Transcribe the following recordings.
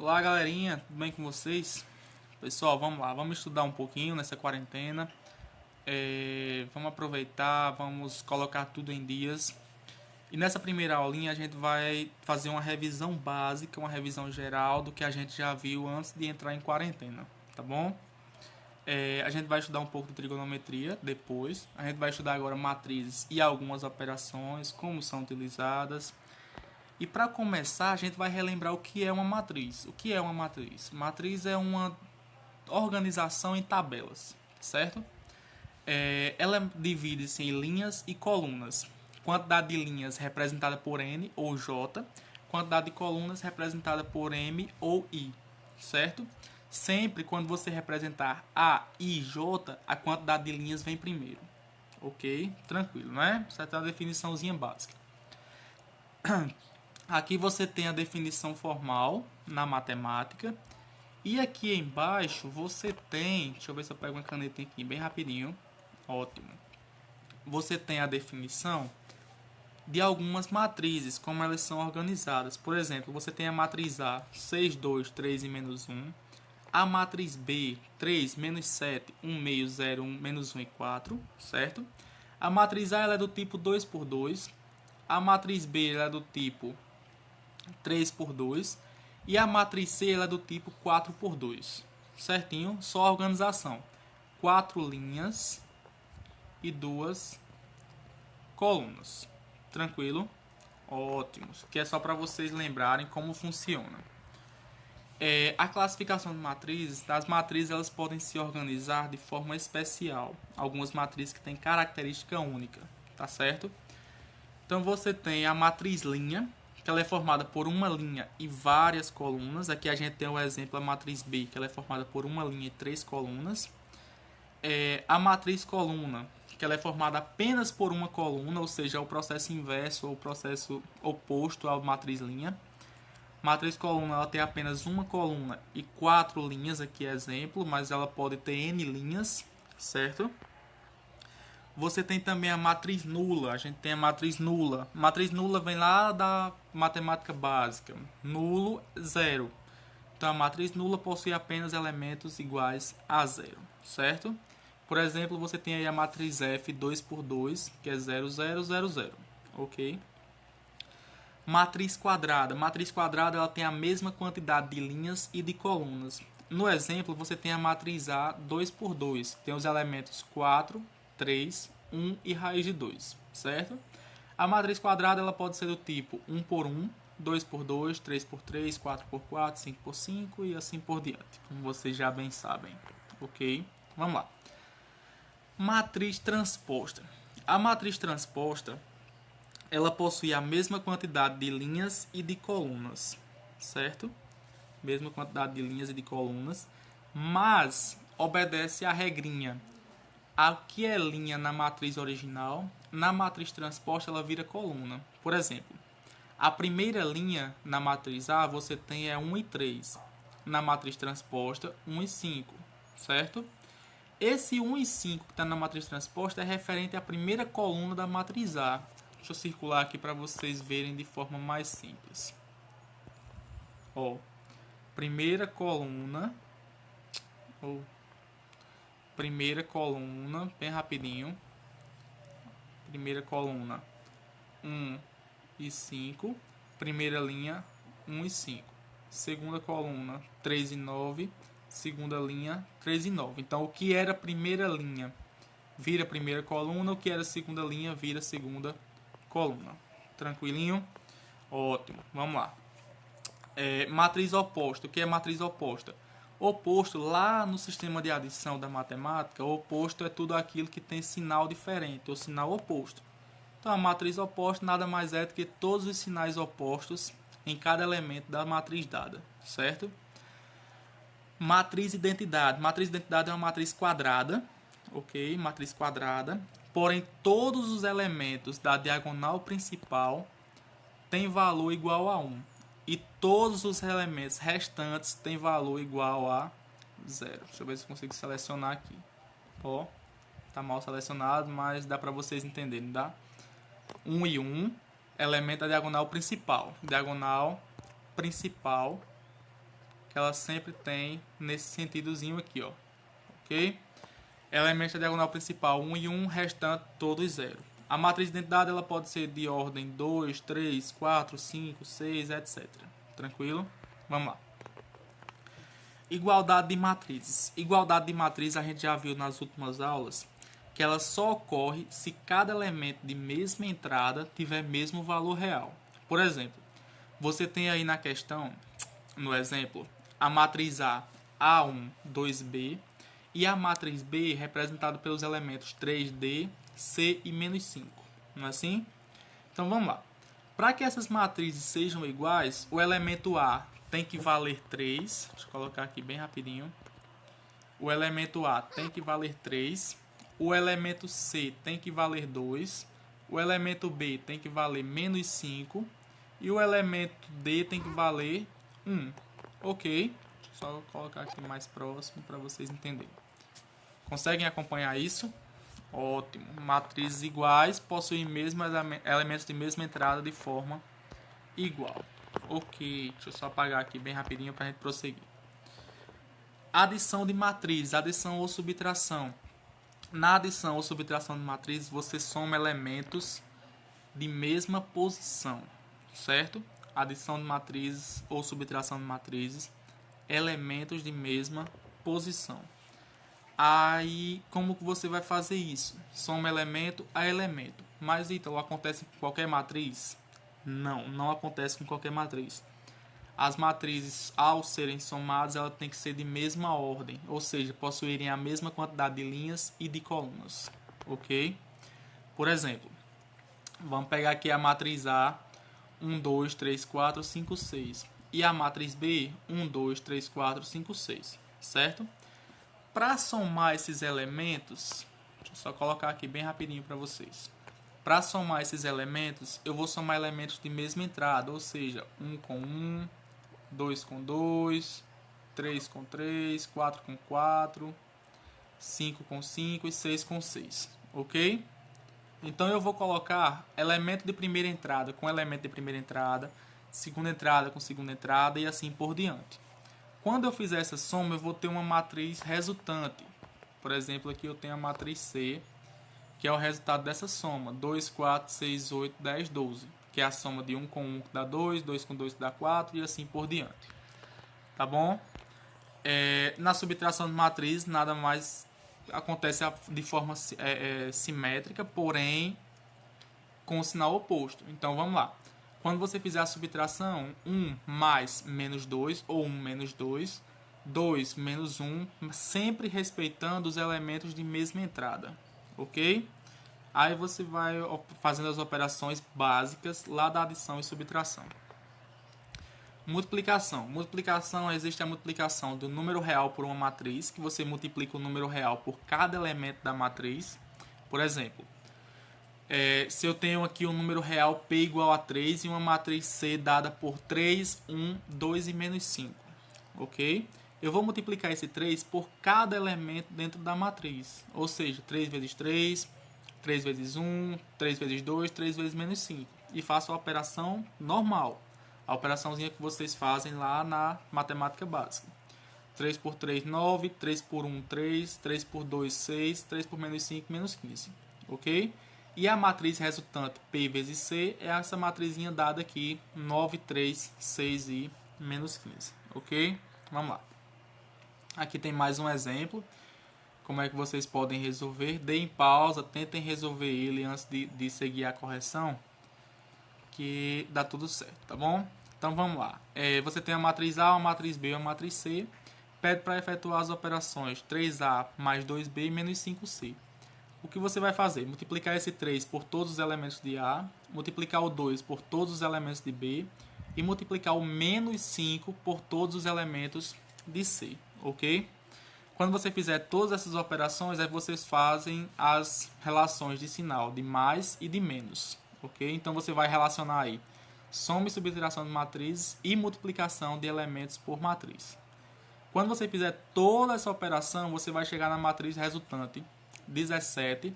Olá galerinha, tudo bem com vocês? Pessoal, vamos lá, vamos estudar um pouquinho nessa quarentena. Vamos aproveitar, vamos colocar tudo em dias. E nessa primeira aulinha a gente vai fazer uma revisão básica, uma revisão geral do que a gente já viu antes de entrar em quarentena, tá bom? A gente vai estudar um pouco de trigonometria depois. A gente vai estudar agora matrizes e algumas operações, como são utilizadas. E para começar, a gente vai relembrar o que é uma matriz. O que é uma matriz? Matriz é uma organização em tabelas, certo? Ela divide-se em linhas e colunas. Quantidade de linhas representada por N ou J, quantidade de colunas representada por M ou I, certo? Sempre quando você representar A, I, J, a quantidade de linhas vem primeiro. Ok? Tranquilo, né? Essa é uma definiçãozinha básica. Aqui você tem a definição formal na matemática. E aqui embaixo você tem... Deixa eu ver se eu pego uma caneta aqui bem rapidinho. Ótimo. Você tem a definição de algumas matrizes, como elas são organizadas. Por exemplo, você tem a matriz A, 6, 2, 3 e menos 1. A matriz B, 3, menos 7, 1 meio, 0, 1, menos 1 e 4, certo? A matriz A ela é do tipo 2 por 2. A matriz B ela é do tipo 3 por 2. E a matriz C ela é do tipo 4 por 2. Certinho? Só a organização. 4 linhas e 2 colunas. Tranquilo? Ótimo. Que é só para vocês lembrarem como funciona. A classificação de matrizes, as matrizes elas podem se organizar de forma especial. Algumas matrizes que têm característica única, tá certo? Então você tem a matriz linha, que ela é formada por uma linha e várias colunas. Aqui a gente tem o exemplo da matriz B, que ela é formada por uma linha e 3 colunas. A matriz coluna, que ela é formada apenas por uma coluna, ou seja, é o processo inverso ou o processo oposto à matriz linha. Matriz coluna ela tem apenas uma coluna e 4 linhas, aqui é exemplo, mas ela pode ter N linhas, certo? Você tem também a matriz nula. A gente tem a matriz nula. Matriz nula vem lá da matemática básica. Nulo, zero. Então a matriz nula possui apenas elementos iguais a zero, certo? Por exemplo, você tem aí a matriz F 2 por 2, que é 0, 0, 0, 0. Ok? Matriz quadrada. Matriz quadrada ela tem a mesma quantidade de linhas e de colunas. No exemplo, você tem a matriz A 2 por 2. Tem os elementos 4, 3, 1 e raiz de 2, certo? A matriz quadrada ela pode ser do tipo 1 por 1, 2 por 2, 3 por 3, 4 por 4, 5 por 5 e assim por diante, como vocês já bem sabem. Ok? Vamos lá. Matriz transposta. A matriz transposta ela possui a mesma quantidade de linhas e de colunas, certo? Mesma quantidade de linhas e de colunas, mas obedece à regrinha. A que é linha na matriz original, na matriz transposta ela vira coluna. Por exemplo, a primeira linha na matriz A você tem 1 e 3. Na matriz transposta, 1 e 5, certo? Esse 1 e 5 que está na matriz transposta é referente à primeira coluna da matriz A. Deixa eu circular aqui para vocês verem de forma mais simples. Primeira coluna, bem rapidinho. Primeira coluna, 1 e 5. Primeira linha, 1 e 5. Segunda coluna, 3 e 9. Segunda linha, 3 e 9. Então, o que era primeira linha vira primeira coluna, o que era segunda linha vira segunda coluna. Tranquilinho? Ótimo. Vamos lá. Matriz oposta. O que é matriz oposta? Oposto, lá no sistema de adição da matemática, o oposto é tudo aquilo que tem sinal diferente, ou sinal oposto. Então, a matriz oposta nada mais é do que todos os sinais opostos em cada elemento da matriz dada, certo? Matriz identidade. Matriz identidade é uma matriz quadrada, ok? Matriz quadrada. Porém, todos os elementos da diagonal principal têm valor igual a 1. E todos os elementos restantes têm valor igual a 0. Deixa eu ver se eu consigo selecionar aqui. Tá mal selecionado, mas dá para vocês entenderem, tá? 1 e 1, elemento da diagonal principal. Diagonal principal que ela sempre tem nesse sentidozinho aqui, ó. Ok? Elemento da diagonal principal 1 e 1, restante todos 0. A matriz de identidade ela pode ser de ordem 2, 3, 4, 5, 6, etc. Tranquilo? Vamos lá. Igualdade de matrizes. Igualdade de matrizes a gente já viu nas últimas aulas que ela só ocorre se cada elemento de mesma entrada tiver mesmo valor real. Por exemplo, você tem aí na questão, no exemplo, a matriz A, A1, 2B, e a matriz B representada pelos elementos 3D, C e menos 5. Não é assim? Então vamos lá. Para que essas matrizes sejam iguais, o elemento A tem que valer 3. Deixa eu colocar aqui bem rapidinho. O elemento A tem que valer 3. O elemento C tem que valer 2. O elemento B tem que valer menos 5. E o elemento D tem que valer 1. Ok. Deixa eu só colocar aqui mais próximo para vocês entenderem. Conseguem acompanhar isso? Ótimo. Matrizes iguais possuem mesmo elementos de mesma entrada de forma igual. Ok. Deixa eu só apagar aqui bem rapidinho para a gente prosseguir. Adição de matrizes. Adição ou subtração. Na adição ou subtração de matrizes, você soma elementos de mesma posição. Certo? Adição de matrizes ou subtração de matrizes. Elementos de mesma posição. Aí, como que você vai fazer isso? Soma elemento a elemento. Mas, Ítalo, acontece com qualquer matriz? Não, não acontece com qualquer matriz. As matrizes, ao serem somadas, elas têm que ser de mesma ordem, ou seja, possuírem a mesma quantidade de linhas e de colunas. Ok? Por exemplo, vamos pegar aqui a matriz A, 1, 2, 3, 4, 5, 6. E a matriz B, 1, 2, 3, 4, 5, 6. Certo? Para somar esses elementos, deixa eu só colocar aqui bem rapidinho para vocês. Para somar esses elementos, eu vou somar elementos de mesma entrada, ou seja, 1 com 1, 2 com 2, 3 com 3, 4 com 4, 5 com 5 e 6 com 6. Ok? Então eu vou colocar elemento de primeira entrada com elemento de primeira entrada, segunda entrada com segunda entrada e assim por diante. Quando eu fizer essa soma, eu vou ter uma matriz resultante. Por exemplo, aqui eu tenho a matriz C, que é o resultado dessa soma. 2, 4, 6, 8, 10, 12. Que é a soma de 1 com 1 que dá 2, 2 com 2 que dá 4 e assim por diante. Tá bom? Na subtração de matriz, nada mais acontece de forma simétrica, porém com o sinal oposto. Então, vamos lá. Quando você fizer a subtração, 1 mais menos 2, ou 1 menos 2, 2 menos 1, sempre respeitando os elementos de mesma entrada. Ok? Aí você vai fazendo as operações básicas lá da adição e subtração. Multiplicação. Multiplicação, existe a multiplicação do número real por uma matriz, que você multiplica o número real por cada elemento da matriz. Por exemplo, se eu tenho aqui um número real P igual a 3 e uma matriz C dada por 3, 1, 2 e menos 5. Ok? Eu vou multiplicar esse 3 por cada elemento dentro da matriz. Ou seja, 3 vezes 3, 3 vezes 1, 3 vezes 2, 3 vezes menos 5. E faço a operação normal. A operaçãozinha que vocês fazem lá na matemática básica. 3 por 3, 9, 3 por 1, 3, 3 por 2, 6, 3 por menos 5, menos 15. Ok? E a matriz resultante P vezes C é essa matrizinha dada aqui, 9, 3, 6 e menos 15. Ok? Vamos lá. Aqui tem mais um exemplo. Como é que vocês podem resolver? Deem pausa, tentem resolver ele antes de seguir a correção, que dá tudo certo, tá bom? Então vamos lá. Você tem a matriz A, a matriz B e a matriz C. Pede para efetuar as operações 3A mais 2B menos 5C. O que você vai fazer? Multiplicar esse 3 por todos os elementos de A, multiplicar o 2 por todos os elementos de B e multiplicar o menos 5 por todos os elementos de C, ok? Quando você fizer todas essas operações, aí vocês fazem as relações de sinal de mais e de menos, ok? Então você vai relacionar aí soma e subtração de matrizes e multiplicação de elementos por matriz. Quando você fizer toda essa operação, você vai chegar na matriz resultante 17,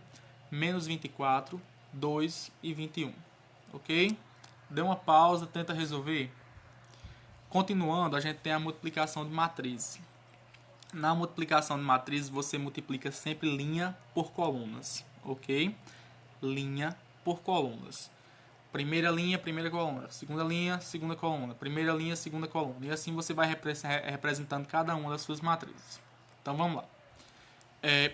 menos 24, 2 e 21. Ok? Dê uma pausa, tenta resolver. Continuando, a gente tem a multiplicação de matrizes. Na multiplicação de matrizes, você multiplica sempre linha por colunas, ok? Linha por colunas. Primeira linha, primeira coluna. Segunda linha, segunda coluna. Primeira linha, segunda coluna. E assim você vai representando cada uma das suas matrizes. Então vamos lá.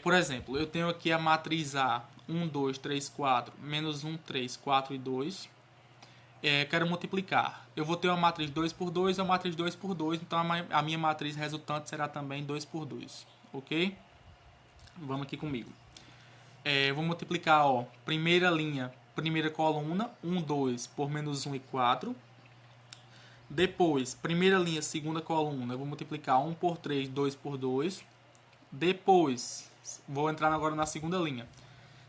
Por exemplo, eu tenho aqui a matriz A, 1, 2, 3, 4, menos 1, 3, 4 e 2. Quero multiplicar. Eu vou ter uma matriz 2 por 2 e uma matriz 2 por 2. Então a minha matriz resultante será também 2 por 2. Ok? Vamos aqui comigo. Vou multiplicar, ó, primeira linha, primeira coluna, 1, 2 por menos 1 e 4. Depois, primeira linha, segunda coluna, eu vou multiplicar 1 por 3, 2 por 2. Depois, vou entrar agora na segunda linha.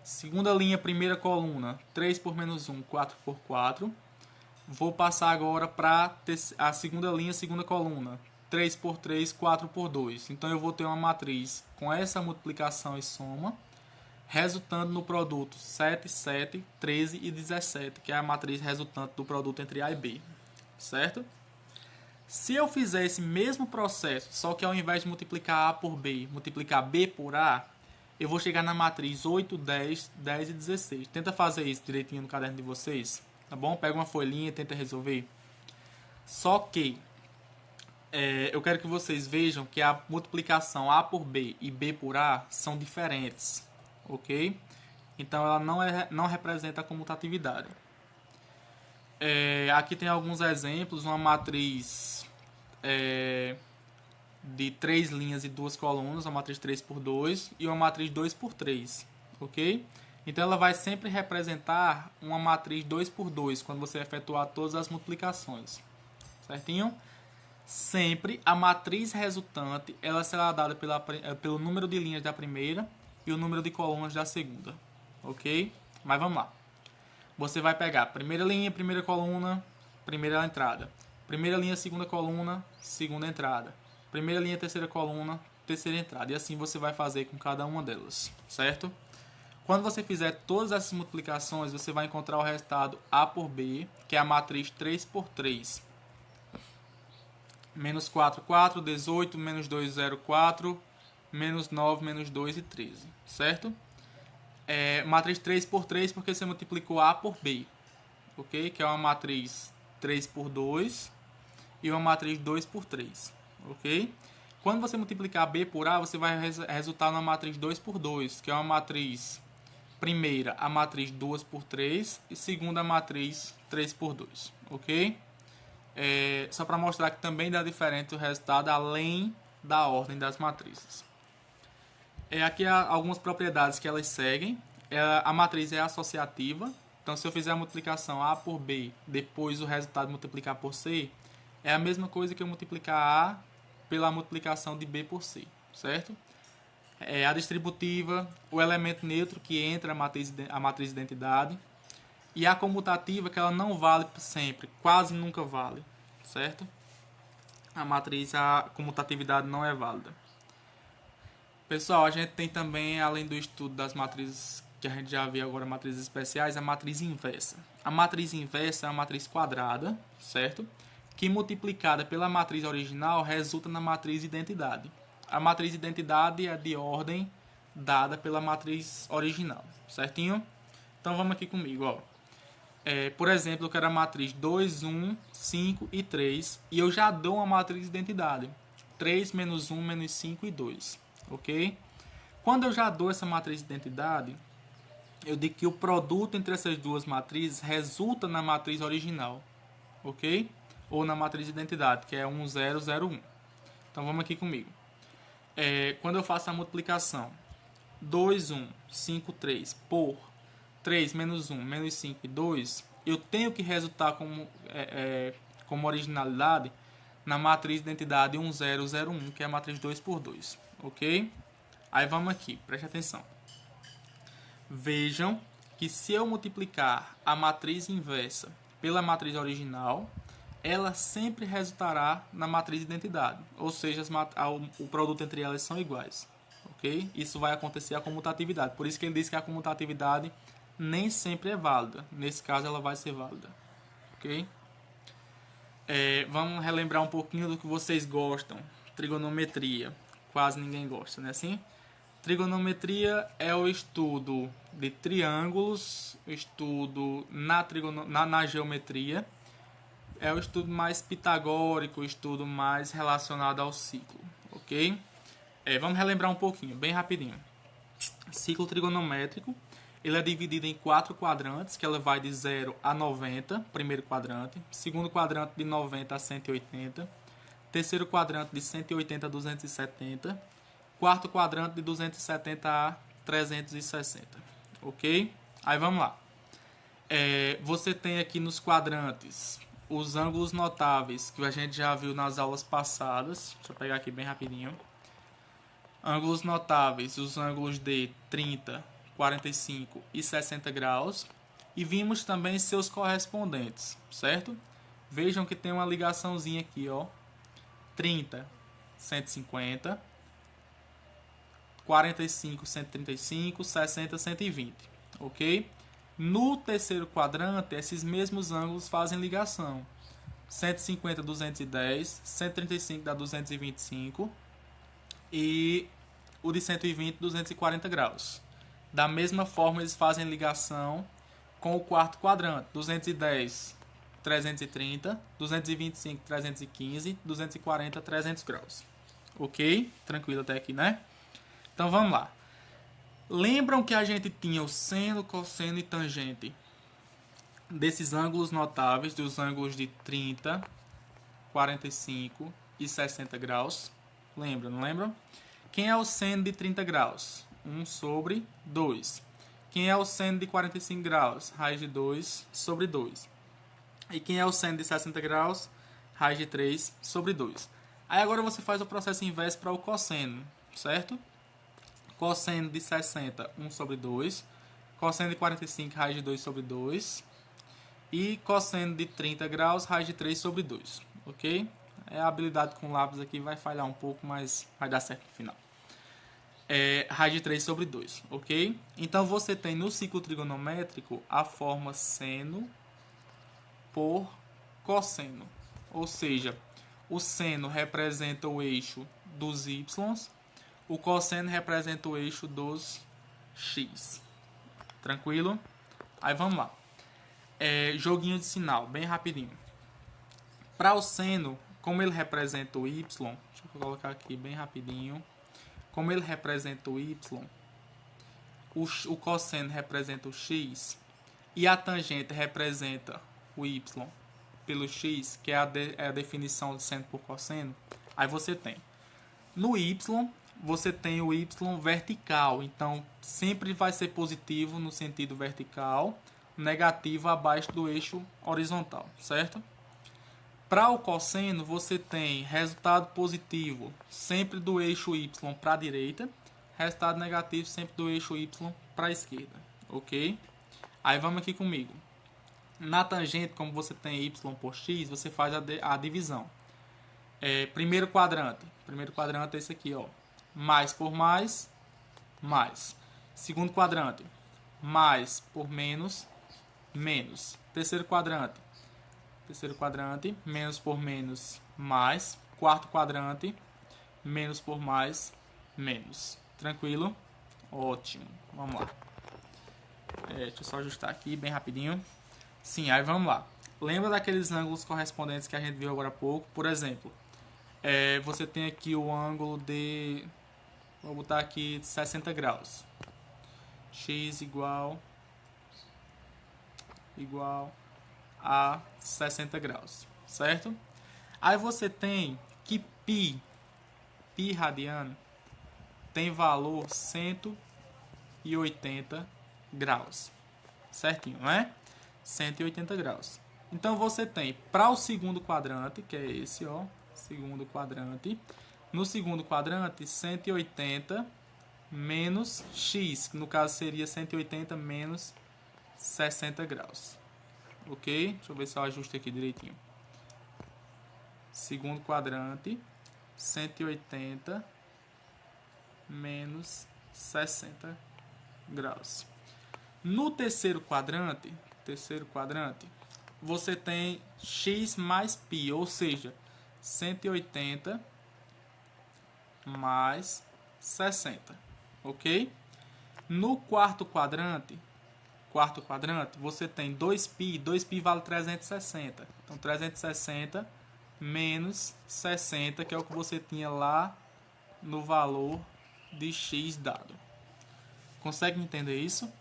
Segunda linha, primeira coluna, 3 por menos 1, 4 por 4. Vou passar agora para a segunda linha, segunda coluna, 3 por 3, 4 por 2. Então eu vou ter uma matriz com essa multiplicação e soma, resultando no produto 7, 7, 13 e 17, que é a matriz resultante do produto entre A e B, certo? Se eu fizer esse mesmo processo, só que ao invés de multiplicar A por B, multiplicar B por A, eu vou chegar na matriz 8, 10, 10 e 16. Tenta fazer isso direitinho no caderno de vocês, tá bom? Pega uma folhinha e tenta resolver. Só que eu quero que vocês vejam que a multiplicação A por B e B por A são diferentes, ok? Então ela não representa a comutatividade. Aqui tem alguns exemplos, uma matriz de 3 linhas e 2 colunas, uma matriz 3 por 2 e uma matriz 2 por 3, ok? Então ela vai sempre representar uma matriz 2 por 2 quando você efetuar todas as multiplicações, certinho? Sempre a matriz resultante ela será dada pelo número de linhas da primeira e o número de colunas da segunda, ok? Mas vamos lá. Você vai pegar primeira linha, primeira coluna, primeira entrada. Primeira linha, segunda coluna, segunda entrada. Primeira linha, terceira coluna, terceira entrada. E assim você vai fazer com cada uma delas, certo? Quando você fizer todas essas multiplicações, você vai encontrar o resultado A por B, que é a matriz 3 por 3. Menos 4, 4, 18, menos 2, 0, 4, menos 9, menos 2 e 13, certo? Matriz 3 por 3 porque você multiplicou A por B, ok? Que é uma matriz 3 por 2 e uma matriz 2 por 3, ok? Quando você multiplicar B por A, você vai resultar numa matriz 2 por 2, que é uma matriz, primeira, a matriz 2 por 3 e segunda, a matriz 3 por 2, ok? Só para mostrar que também dá diferente o resultado além da ordem das matrizes. Aqui há algumas propriedades que elas seguem. A matriz é associativa. Então, se eu fizer a multiplicação A por B, depois o resultado multiplicar por C, é a mesma coisa que eu multiplicar A pela multiplicação de B por C, certo? A distributiva, o elemento neutro que entra a matriz identidade. E a comutativa, que ela não vale sempre, quase nunca vale, certo? A comutatividade não é válida. Pessoal, a gente tem também, além do estudo das matrizes que a gente já viu agora, matrizes especiais, a matriz inversa. A matriz inversa é uma matriz quadrada, certo? Que multiplicada pela matriz original resulta na matriz identidade. A matriz identidade é de ordem dada pela matriz original, certinho? Então vamos aqui comigo, ó. Por exemplo, eu quero a matriz 2, 1, 5 e 3 e eu já dou uma matriz identidade. 3, menos 1, menos 5 e 2. Ok? Quando eu já dou essa matriz de identidade, eu digo que o produto entre essas duas matrizes resulta na matriz original, ok? Ou na matriz de identidade, que é 1, 0, 0, 1. Então vamos aqui comigo. Quando eu faço a multiplicação 2, 1, 5, 3 por 3 menos 1, menos 5 e 2, eu tenho que resultar como originalidade na matriz de identidade 1, 0, 0, 1, que é a matriz 2 por 2. Ok? Aí vamos aqui, preste atenção. Vejam que se eu multiplicar a matriz inversa pela matriz original, ela sempre resultará na matriz de identidade. Ou seja, o produto entre elas são iguais. Ok? Isso vai acontecer a comutatividade. Por isso que ele diz que a comutatividade nem sempre é válida. Nesse caso, ela vai ser válida. Ok? Vamos relembrar um pouquinho do que vocês gostam. Trigonometria. Quase ninguém gosta, né assim? Trigonometria é o estudo de triângulos, estudo na geometria. É o estudo mais pitagórico, o estudo mais relacionado ao ciclo, ok? Vamos relembrar um pouquinho, bem rapidinho. Ciclo trigonométrico, ele é dividido em 4 quadrantes, que ela vai de 0 a 90, primeiro quadrante, segundo quadrante de 90 a 180, terceiro quadrante de 180 a 270, quarto quadrante de 270 a 360, ok? Aí vamos lá. Você tem aqui nos quadrantes os ângulos notáveis, que a gente já viu nas aulas passadas. Deixa eu pegar aqui bem rapidinho. Ângulos notáveis, os ângulos de 30, 45 e 60 graus. E vimos também seus correspondentes, certo? Vejam que tem uma ligaçãozinha aqui, ó. 30, 150. 45, 135, 60, 120, ok? No terceiro quadrante, esses mesmos ângulos fazem ligação. 150, 210, 135 dá 225 e o de 120, 240 graus. Da mesma forma, eles fazem ligação com o quarto quadrante. 210, 330, 225, 315, 240, 300 graus. Ok? Tranquilo até aqui, né? Então vamos lá. Lembram que a gente tinha o seno, cosseno e tangente desses ângulos notáveis, dos ângulos de 30, 45 e 60 graus? Lembram, não lembram? Quem é o seno de 30 graus? 1 sobre 2. Quem é o seno de 45 graus? Raiz de 2 sobre 2. E quem é o seno de 60 graus? Raiz de 3 sobre 2. Aí agora você faz o processo inverso para o cosseno, certo? Cosseno de 60, 1 sobre 2. Cosseno de 45, raiz de 2 sobre 2. E cosseno de 30 graus, raiz de 3 sobre 2. Ok? A habilidade com lápis aqui vai falhar um pouco, mas vai dar certo no final. Raiz de 3 sobre 2. Ok? Então você tem no ciclo trigonométrico a forma seno por cosseno. Ou seja, o seno representa o eixo dos y. O cosseno representa o eixo dos x. Tranquilo? Aí vamos lá. Joguinho de sinal, bem rapidinho. Para o seno, como ele representa o y, deixa eu colocar aqui bem rapidinho. Como ele representa o y, o cosseno representa o x e a tangente representa o y pelo x, que é a definição de seno por cosseno. Aí você tem no y, você tem o y vertical, então sempre vai ser positivo no sentido vertical, negativo abaixo do eixo horizontal, certo? Para o cosseno, você tem resultado positivo sempre do eixo y para a direita, resultado negativo sempre do eixo y para a esquerda, ok? Aí vamos aqui comigo. Na tangente, como você tem y por x, você faz a divisão. Primeiro quadrante é esse aqui, ó. Mais por mais, mais. Segundo quadrante, mais por menos, menos. Terceiro quadrante, menos por menos, mais. Quarto quadrante, menos por mais, menos. Tranquilo? Ótimo. Vamos lá. Deixa eu só ajustar aqui bem rapidinho. Sim, aí vamos lá. Lembra daqueles ângulos correspondentes que a gente viu agora há pouco? Por exemplo, você tem aqui o ângulo de... Vou botar aqui 60 graus. X igual a 60 graus, certo? Aí você tem que π radiano, tem valor 180 graus, certinho, não é? 180 graus. Então você tem para o segundo quadrante, que é esse, ó, segundo quadrante. No segundo quadrante, 180 menos x, que no caso seria 180 menos 60 graus. Ok? Deixa eu ver se eu ajusto aqui direitinho. Segundo quadrante, 180 menos 60 graus. No terceiro quadrante, você tem x mais π, ou seja, 180 mais 60, ok? No quarto quadrante, você tem 2π, 2π vale 360. Então, 360 menos 60, que é o que você tinha lá no valor de x dado. Consegue entender isso?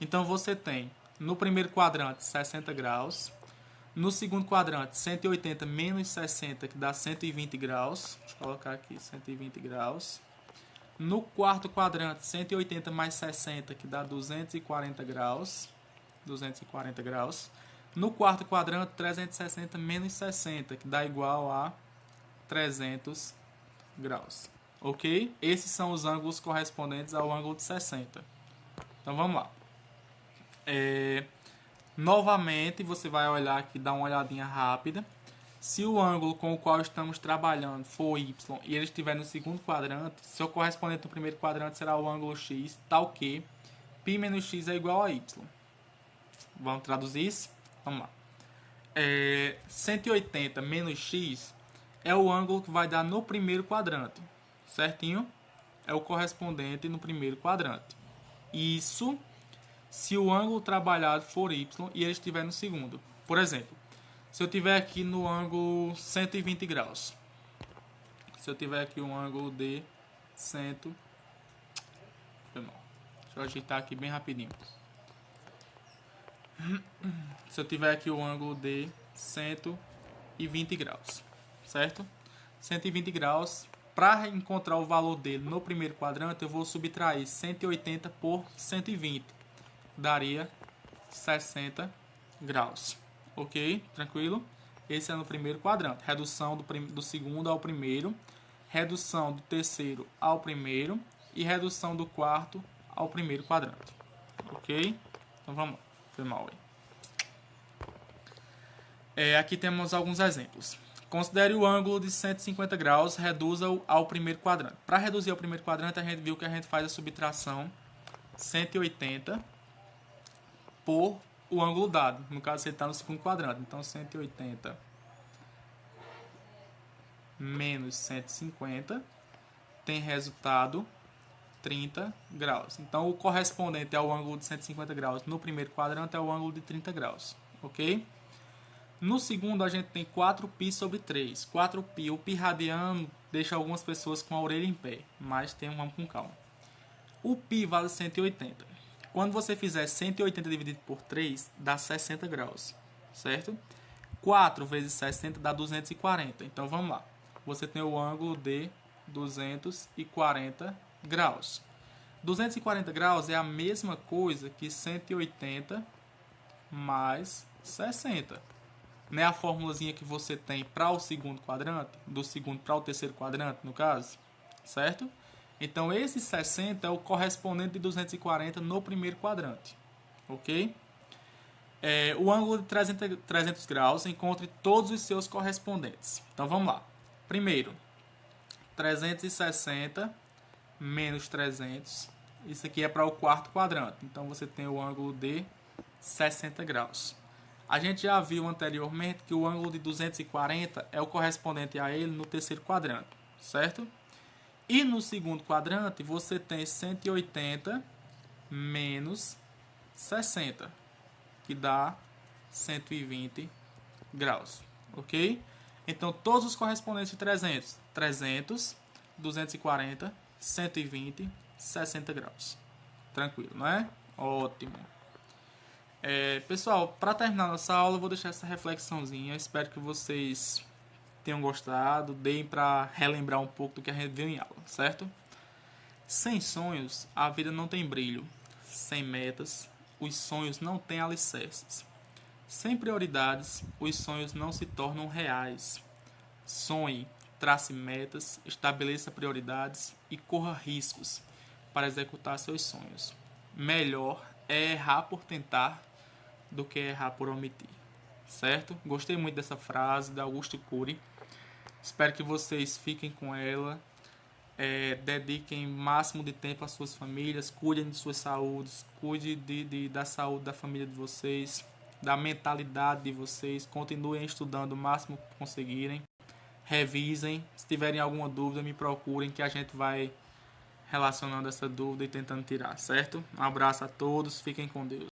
Então, você tem no primeiro quadrante 60 graus, no segundo quadrante 180 menos 60, que dá 120 graus. Deixa eu colocar aqui 120 graus. No quarto quadrante 180 mais 60, que dá 240 graus. 240 graus. No quarto quadrante 360 menos 60, que dá igual a 300 graus. Ok? Esses são os ângulos correspondentes ao ângulo de 60. Então vamos lá. Novamente, você vai olhar aqui, dar uma olhadinha rápida. Se o ângulo com o qual estamos trabalhando for y e ele estiver no segundo quadrante, seu correspondente no primeiro quadrante será o ângulo x, tal que π menos x é igual a y. Vamos traduzir isso? Vamos lá. 180 menos x é o ângulo que vai dar no primeiro quadrante, certinho? É o correspondente no primeiro quadrante. Isso se o ângulo trabalhado for y e ele estiver no segundo. Por exemplo, se eu tiver aqui no ângulo 120 graus. Se eu tiver aqui um ângulo de 100... Deixa eu ajeitar aqui bem rapidinho. Se eu tiver aqui o ângulo de 120 graus, certo? 120 graus, para encontrar o valor dele no primeiro quadrante, eu vou subtrair 180 por 120. Daria 60 graus. Ok? Tranquilo? Esse é no primeiro quadrante. Redução do segundo ao primeiro. Redução do terceiro ao primeiro. E redução do quarto ao primeiro quadrante. Ok? Então vamos lá. Foi mal aí. Aqui temos alguns exemplos. Considere o ângulo de 150 graus, reduza-o ao primeiro quadrante. Para reduzir ao primeiro quadrante, a gente viu que a gente faz a subtração 180 por o ângulo dado. No caso, ele está no segundo quadrante. Então, 180 menos 150 tem resultado 30 graus. Então, o correspondente ao ângulo de 150 graus no primeiro quadrante é o ângulo de 30 graus. Ok? No segundo, a gente tem 4π sobre 3. 4π, o π radiano deixa algumas pessoas com a orelha em pé, mas vamos com calma. O π vale 180. Quando você fizer 180 dividido por 3, dá 60 graus, certo? 4 vezes 60 dá 240. Então, vamos lá. Você tem o ângulo de 240 graus. 240 graus é a mesma coisa que 180 mais 60. Não é a formulazinha que você tem para o segundo quadrante, do segundo para o terceiro quadrante, no caso, certo? Então, esse 60 é o correspondente de 240 no primeiro quadrante, ok? O ângulo de 300 graus, encontre todos os seus correspondentes. Então, vamos lá. Primeiro, 360 menos 300. Isso aqui é para o quarto quadrante. Então, você tem o ângulo de 60 graus. A gente já viu anteriormente que o ângulo de 240 é o correspondente a ele no terceiro quadrante, certo? E no segundo quadrante, você tem 180 menos 60, que dá 120 graus, ok? Então, todos os correspondentes de 300, 300, 240, 120, 60 graus. Tranquilo, não é? Ótimo. Pessoal, para terminar nossa aula, eu vou deixar essa reflexãozinha. Espero que vocês tenham gostado, deem para relembrar um pouco do que a gente viu em aula, certo? Sem sonhos, a vida não tem brilho. Sem metas, os sonhos não têm alicerces. Sem prioridades, os sonhos não se tornam reais. Sonhe, trace metas, estabeleça prioridades e corra riscos para executar seus sonhos. Melhor é errar por tentar do que errar por omitir, certo? Gostei muito dessa frase da Augusto Cury. Espero que vocês fiquem com ela, dediquem o máximo de tempo às suas famílias, cuidem de suas saúdes, cuidem da saúde da família de vocês, da mentalidade de vocês. Continuem estudando o máximo que conseguirem. Revisem. Se tiverem alguma dúvida, me procurem que a gente vai relacionando essa dúvida e tentando tirar, certo? Um abraço a todos. Fiquem com Deus.